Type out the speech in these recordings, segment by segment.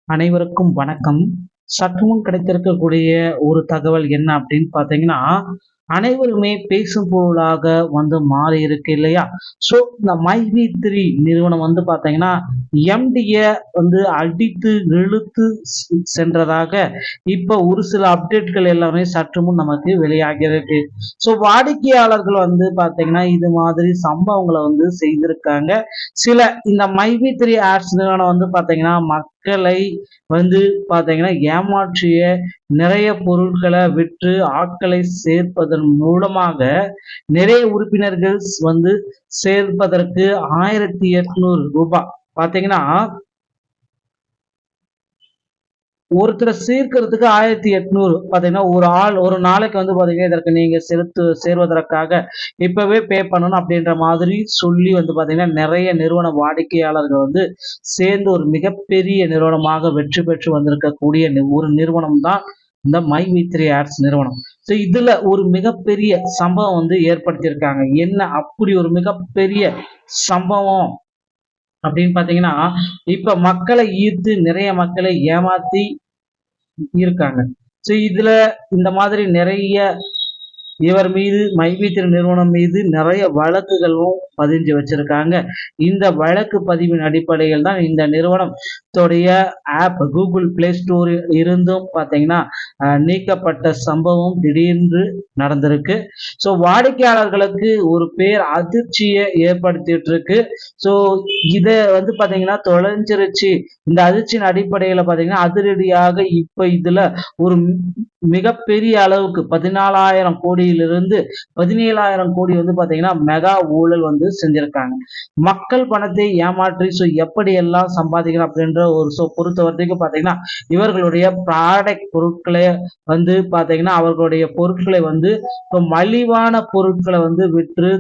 அனைவருக்கும் வணக்கம். சற்று முன் கிடைத்திருக்கக்கூடிய ஒரு தகவல் என்ன அப்படின்னு பார்த்தீங்கன்னா, அனைவருமே பேசும் பொருளாக மாறி இருக்கு இல்லையா? ஸோ இந்த மைவி3 நிறுவனம் பார்த்தீங்கன்னா, எம்டிய அடித்து இழுத்து சென்றதாக இப்ப ஒரு சில அப்டேட்கள் எல்லாமே சற்று முன் நமக்கு வெளியாகியிருக்கு. ஸோ வாடிக்கையாளர்கள் பார்த்தீங்கன்னா, இது மாதிரி சம்பவங்களை செய்திருக்காங்க. சில இந்த மைவி3 ஆட்ஸ் நிறுவனம் பார்த்தீங்கன்னா, மக்களை பார்த்தீங்கன்னா ஏமாற்றிய நிறைய பொருட்களை விற்று ஆட்களை சேர்ப்பதன் மூலமாக நிறைய உறுப்பினர்கள் சேர்ப்பதற்கு 1800 பார்த்தீங்கன்னா ஒருத்தரை சேர்க்கிறதுக்கு 1800 பார்த்தீங்கன்னா ஒரு நாளைக்கு பார்த்தீங்கன்னா இதற்கு நீங்க சேர்வதற்காக இப்பவே பே பண்ணணும் அப்படின்ற மாதிரி சொல்லி பார்த்தீங்கன்னா நிறைய நிறுவன வாடிக்கையாளர்கள் சேர்ந்து ஒரு மிகப்பெரிய நிறுவனமாக வெற்றி பெற்று வந்திருக்கக்கூடிய ஒரு நிறுவனம் தான் இந்த மைவி3 ஆட்ஸ் நிறுவனம். ஸோ இதுல ஒரு மிகப்பெரிய சம்பவம் ஏற்படுத்தியிருக்காங்க. என்ன அப்படி ஒரு மிகப்பெரிய சம்பவம் அப்படின்னு பாத்தீங்கன்னா, இப்ப மக்களை ஈர்த்து நிறைய மக்களை ஏமாத்தி இருக்காங்க. ஸோ இதுல இந்த மாதிரி நிறைய இவர் மீது மைவி3 நிறுவனம் மீது நிறைய வழக்குகளும் பதிஞ்சு வச்சிருக்காங்க. இந்த வழக்கு பதிவின் அடிப்படையில் தான் இந்த நிறுவனத்துடைய ஆப் கூகுள் பிளே ஸ்டோரில் இருந்தும் பார்த்தீங்கன்னா நீக்கப்பட்ட சம்பவம் திடீர்னு நடந்திருக்கு. ஸோ வாடிக்கையாளர்களுக்கு ஒரு பேர் அதிர்ச்சியை ஏற்படுத்திட்டு இருக்கு. ஸோ இதை பார்த்தீங்கன்னா தொலைஞ்சிருச்சு. இந்த அதிர்ச்சியின் அடிப்படையில் பார்த்தீங்கன்னா அதிரடியாக இப்ப இதுல ஒரு மிகப்பெரிய அளவுக்கு 14,000 கோடியிலிருந்து 17,000 கோடி பார்த்தீங்கன்னா மெகா ஊழல் செஞ்சிருக்காங்க. மக்கள் பணத்தை ஏமாற்றி எப்படி எல்லாம் சம்பாதிக்கணும் அப்படின்ற ஒரு பொறுத்த வரைக்கும் பார்த்தீங்கன்னா இவர்களுடைய ப்ராடக்ட் பொருட்களை பார்த்தீங்கன்னா அவர்களுடைய பொருட்களை இப்போ மலிவான பொருட்களை விற்று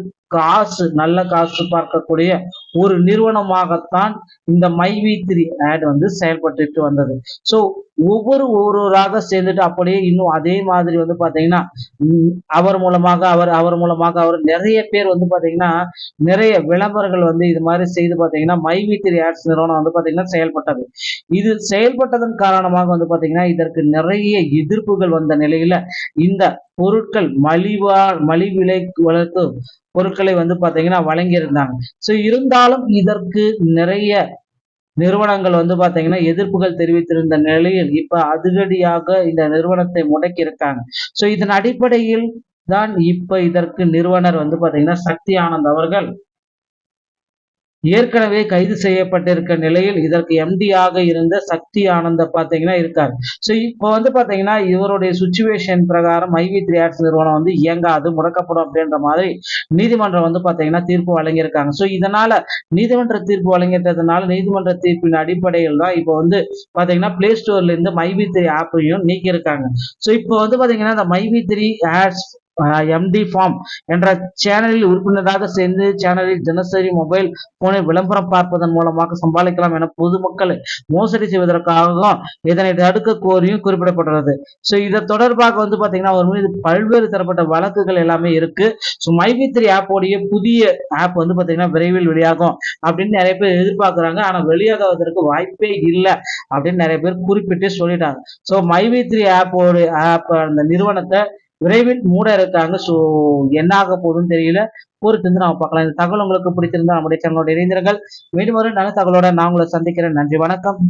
நல்ல காசு பார்க்கக்கூடிய ஒரு நிறுவனமாகத்தான் இந்த மைவி3 ஆட் செயல்பட்டு வந்தது. ஸோ ஒவ்வொருவராக சேர்ந்துட்டு அப்படியே இன்னும் அதே மாதிரி பார்த்தீங்கன்னா அவர் மூலமாக அவர் நிறைய பேர் பார்த்தீங்கன்னா நிறைய விளம்பரங்கள் இது மாதிரி செய்து பார்த்தீங்கன்னா மைவி3 ஆட்ஸ் நிறுவனம் பார்த்தீங்கன்னா செயல்பட்டது. இது செயல்பட்டதன் காரணமாக பார்த்தீங்கன்னா இதற்கு நிறைய எதிர்ப்புகள் வந்த நிலையில இந்த பொருட்கள் மலிவிலை வளர்த்து பொருட்களை பார்த்தீங்கன்னா வழங்கியிருந்தாங்க. ஸோ இருந்தாலும் இதற்கு நிறைய நிறுவனங்கள் பார்த்தீங்கன்னா எதிர்ப்புகள் தெரிவித்திருந்த நிலையில் இப்ப அதிரடியாக இந்த நிறுவனத்தை முடக்கி இருக்காங்க. ஸோ இதன் அடிப்படையில் தான் இப்ப இதற்கு நிறுவனர் பார்த்தீங்கன்னா சக்தி ஆனந்த் அவர்கள் ஏற்கனவே கைது செய்யப்பட்டிருக்க நிலையில் இதற்கு எம்டியாக இருந்த சக்தி ஆனந்த பார்த்தீங்கன்னா இருக்காரு. ஸோ இப்போ பார்த்தீங்கன்னா இவருடைய சுச்சுவேஷன் பிரகாரம் மைவி3 ஆட்ஸ் நிறுவனம் இயங்காது, முடக்கப்படும் அப்படின்ற மாதிரி நீதிமன்றம் பார்த்தீங்கன்னா தீர்ப்பு வழங்கியிருக்காங்க. ஸோ இதனால நீதிமன்ற தீர்ப்பு வழங்கிட்டதுனால நீதிமன்ற தீர்ப்பின் அடிப்படையில் தான் இப்போ பார்த்தீங்கன்னா பிளே ஸ்டோர்ல இருந்து மைவி3 ஆப்பையும் நீக்கியிருக்காங்க. ஸோ இப்போ பார்த்தீங்கன்னா இந்த மைவி3 ஆட்ஸ் எம்டி ஃபார்ம் என்ற சேனலில் உறுப்பினராக சேர்ந்து சேனலில் தினசரி மொபைல் போனை விளம்பரம் பார்ப்பதன் மூலமாக சம்பாதிக்கலாம் என பொதுமக்களை மோசடி செய்வதற்காகவும் இதனை தடுக்க கோரியும் குறிப்பிடப்பட்டுள்ளது. ஸோ இதை தொடர்பாக பார்த்தீங்கன்னா அவர் மீது பல்வேறு தரப்பட்ட வழக்குகள் எல்லாமே இருக்கு. ஸோ மைவி3 ஆப்போடைய புதிய ஆப் பார்த்தீங்கன்னா விரைவில் வெளியாகும் அப்படின்னு நிறைய பேர் எதிர்பார்க்கிறாங்க. ஆனா வெளியாகுவதற்கு வாய்ப்பே இல்லை அப்படின்னு நிறைய பேர் குறிப்பிட்டு சொல்லிட்டாங்க. ஸோ மைவி3 ஆப் அந்த நிறுவனத்தை விரைவில் மூட இருக்காங்க. ஸோ என்ன ஆக போகுதுன்னு தெரியல, பொறுத்திருந்து நம்ம பார்க்கலாம். இந்த தகவல் உங்களுக்கு பிடிச்சிருந்தா நம்முடைய சேனலோட இணைந்திருங்கள். மீண்டும் ஒரு நல்ல தகவலோட நான் உங்களை சந்திக்கிறேன். நன்றி, வணக்கம்.